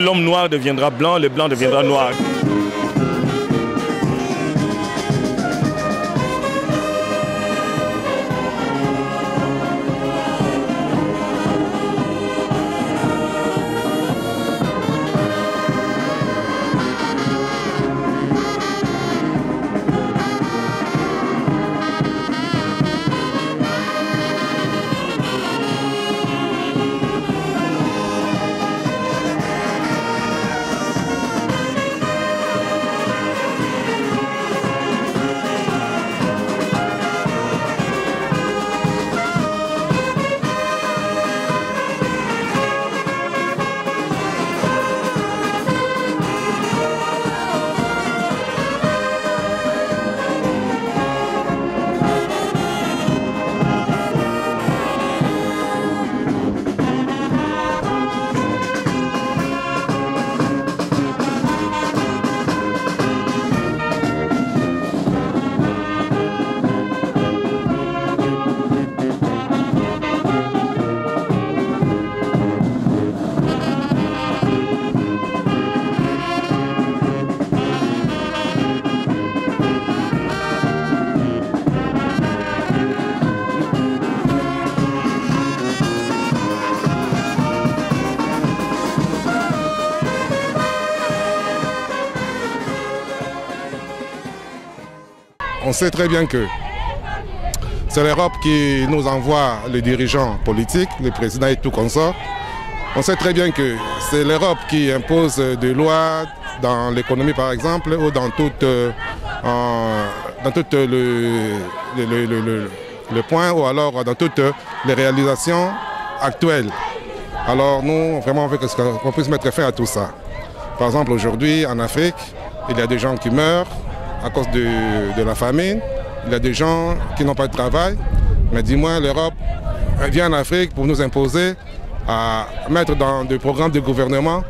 L'homme noir deviendra blanc, le blanc deviendra noir. On sait très bien que c'est l'Europe qui nous envoie les dirigeants politiques, les présidents et tout consort. On sait très bien que c'est l'Europe qui impose des lois dans l'économie par exemple ou dans tout le point ou alors dans toutes les réalisations actuelles. Alors nous, vraiment, on veut qu'on puisse mettre fin à tout ça. Par exemple, aujourd'hui, en Afrique, il y a des gens qui meurent à cause de la famine. Il y a des gens qui n'ont pas de travail. Mais dis-moi, l'Europe vient en Afrique pour nous imposer à mettre dans des programmes de gouvernement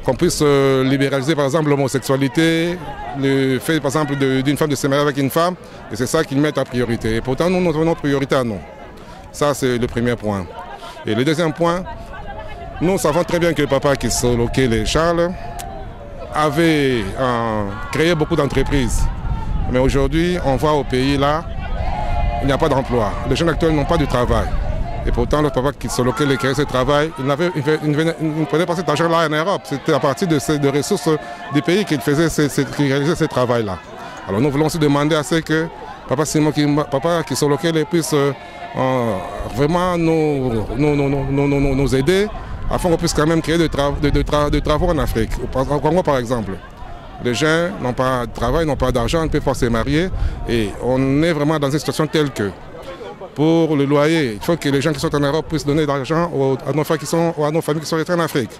qu'on puisse libéraliser par exemple l'homosexualité, le fait par exemple d'une femme de se marier avec une femme. Et c'est ça qu'ils mettent en priorité. Et pourtant, nous avons notre priorité à nous. Ça, c'est le premier point. Et le deuxième point, nous savons très bien que le papa qui s'est loqué les Charles avait créé beaucoup d'entreprises. Mais aujourd'hui, on voit au pays là, il n'y a pas d'emploi. Les jeunes actuels n'ont pas de travail. Et pourtant, le papa qui s'est loqué les créé ce travail, il ne prenait pas cet argent-là en Europe. C'était à partir de ressources du pays qu'il réalisait ce travail-là. Alors nous voulons aussi demander à ce que papa qui s'est loqué puisse vraiment nous aider afin qu'on puisse quand même créer des travaux en Afrique. Au Congo par exemple. Les gens n'ont pas de travail, n'ont pas d'argent, ne peuvent pas se marier. Et on est vraiment dans une situation telle que pour le loyer, il faut que les gens qui sont en Europe puissent donner de l'argent à nos familles qui sont restées en Afrique.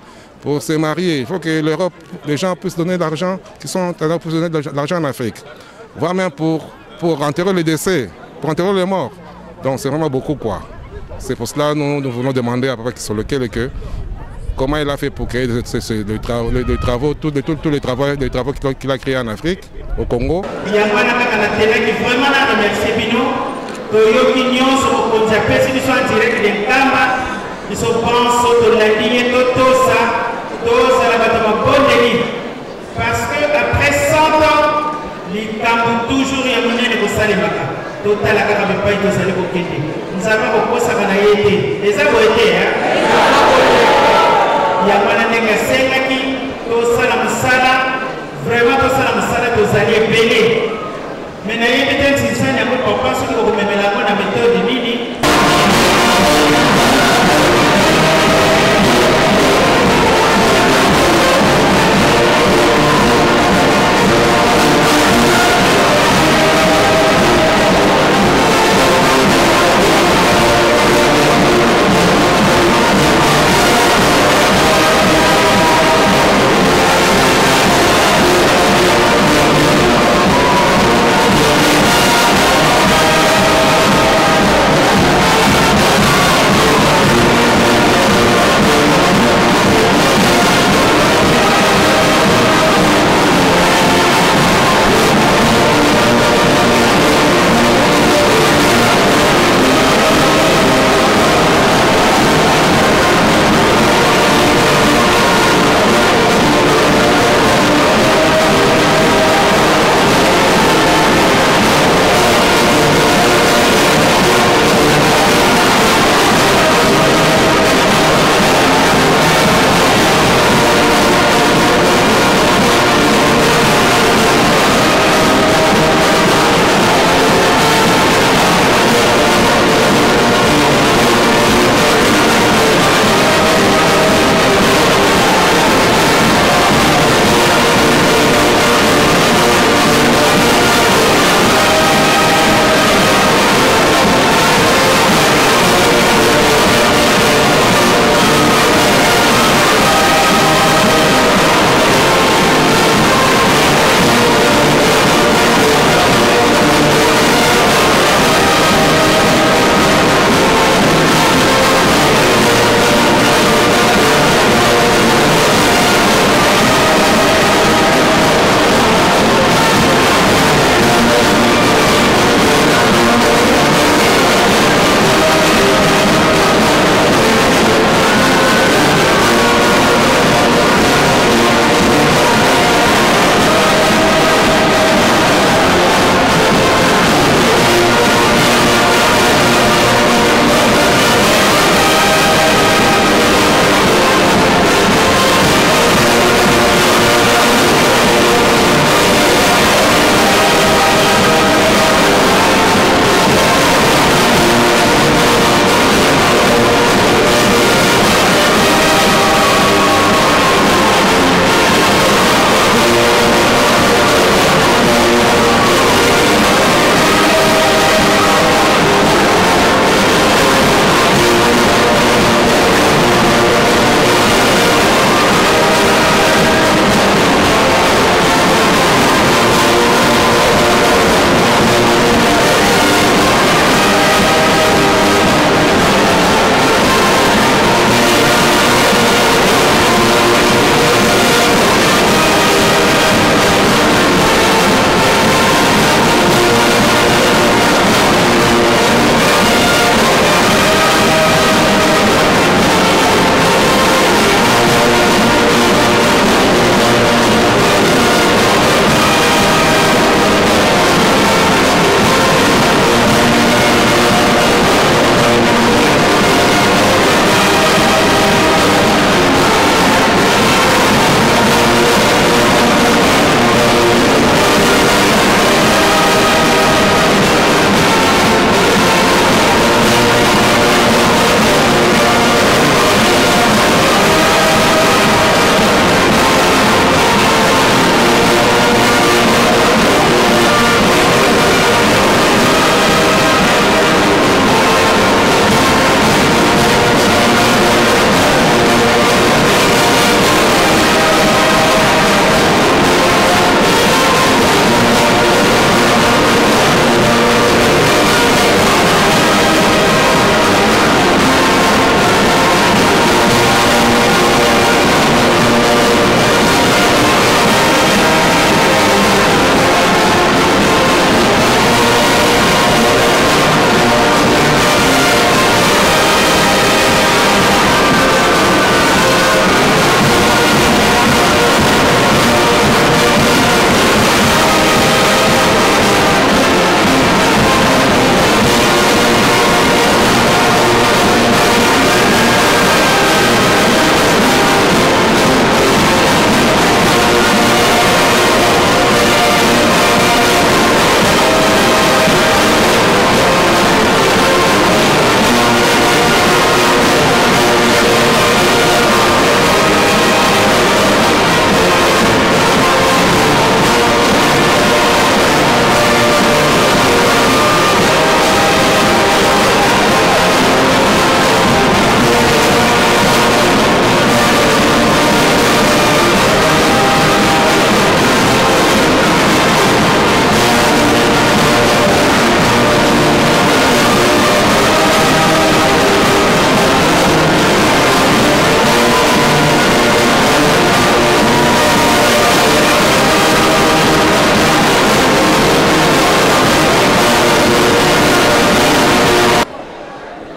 Pour se marier, il faut que l'Europe, les gens puissent donner de l'argent qui sont en Europe, puissent donner de l'argent en Afrique. Voire même pour enterrer les décès, pour enterrer les morts. Donc c'est vraiment beaucoup quoi. C'est pour cela que nous voulons demander à papa qui sont lequel que comment il a fait pour créer des travaux, tous les travaux qu'il a créés en Afrique, au Congo. Parce qu'après 100 ans, les Cambou toujours y a mené les Salimaka. Total à Kakabipaï de Saliko Kende. Nous avons beaucoup ça qu'on a été. Les avons été, hein? Il y a Mananega Senaki, Tosala Moussala, vraiment Tosala Moussala, Tosalie Bélé. Mais il y a peut-être une scène, il y a un papa, ce que vous mettez la bonne méthode de Nini.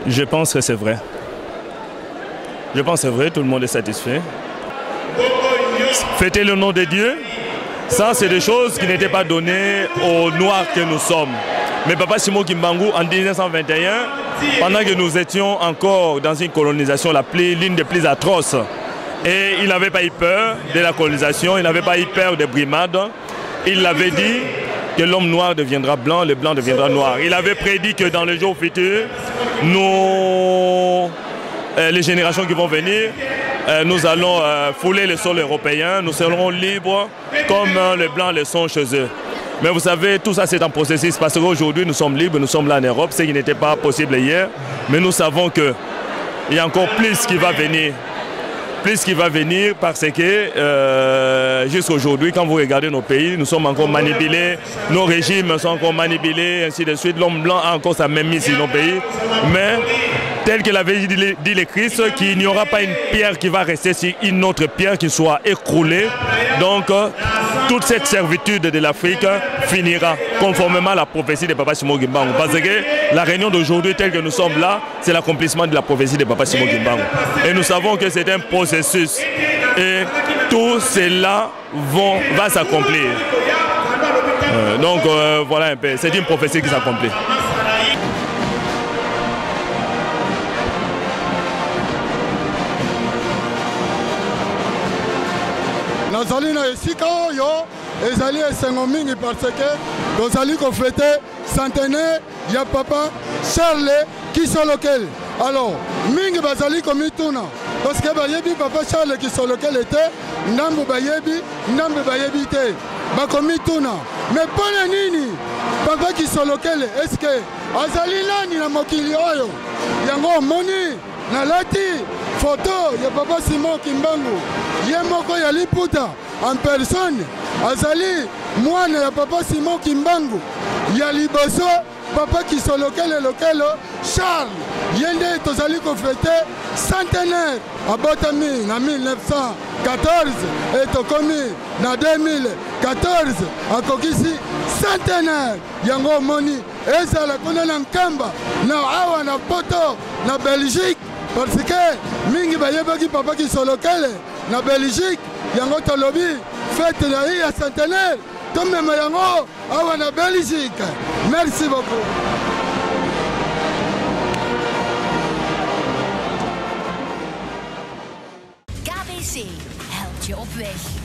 Je pense que c'est vrai. Je pense que c'est vrai, tout le monde est satisfait. Fêter le nom de Dieu, ça c'est des choses qui n'étaient pas données aux Noirs que nous sommes. Mais Papa Simon Kimbangu, en 1921, pendant que nous étions encore dans une colonisation l'une des plus atroces, et il n'avait pas eu peur de la colonisation, il n'avait pas eu peur des brimades, il avait dit que l'homme noir deviendra blanc, le blanc deviendra noir. Il avait prédit que dans les jours futurs, les générations qui vont venir, nous allons fouler le sol européen, nous serons libres comme les blancs le sont chez eux. Mais vous savez, tout ça c'est un processus parce qu'aujourd'hui nous sommes libres, nous sommes là en Europe, ce qui n'était pas possible hier. Mais nous savons qu'il y a encore plus qui va venir. Plus qui va venir parce que jusqu'à aujourd'hui, quand vous regardez nos pays, nous sommes encore manipulés, nos régimes sont encore manipulés, ainsi de suite. L'homme blanc a encore sa même mise sur nos pays. Mais tel que l'avait dit le Christ, qu'il n'y aura pas une pierre qui va rester sur une autre pierre qui soit écroulée. Donc, toute cette servitude de l'Afrique finira conformément à la prophétie de Papa Simon Kimbangu. Parce que la réunion d'aujourd'hui, telle que nous sommes là, c'est l'accomplissement de la prophétie de Papa Simon Kimbangu. Et nous savons que c'est un processus. Et tout cela va s'accomplir. Donc, voilà un peu. C'est une prophétie qui s'accomplit. Nazali na esika oyo ezali esengo mingi parce que tozali kofete centenaire ya papa Charles Kisolokele. Alors mingi bazali komituna parce que bayebi papa Charles Kisolokele te, ndambo bayebi te, bakomituna. Mais pona nini papa Kisolokele est-ce que azali nani na mokili oyo yango moni na lati photo ya papa Simon Kimbangu ye moko ya liputa en personne azali mwana ya papa Simon Kimbangu ya liboso papa Kisolokele lokelo Charles yende tozali kofete centenaire abotami na 1914 et tokomi na 2014 akokisi centenaire yango moni ezala kuna na nkamba na awa na poto na Belgique parce que mingi bayebaki papa Kisolokele na Belgique yango tolobi fête na ya centenaire tomema yango awa na Belgique. Merci beaucoup. KBC helpt je op weg.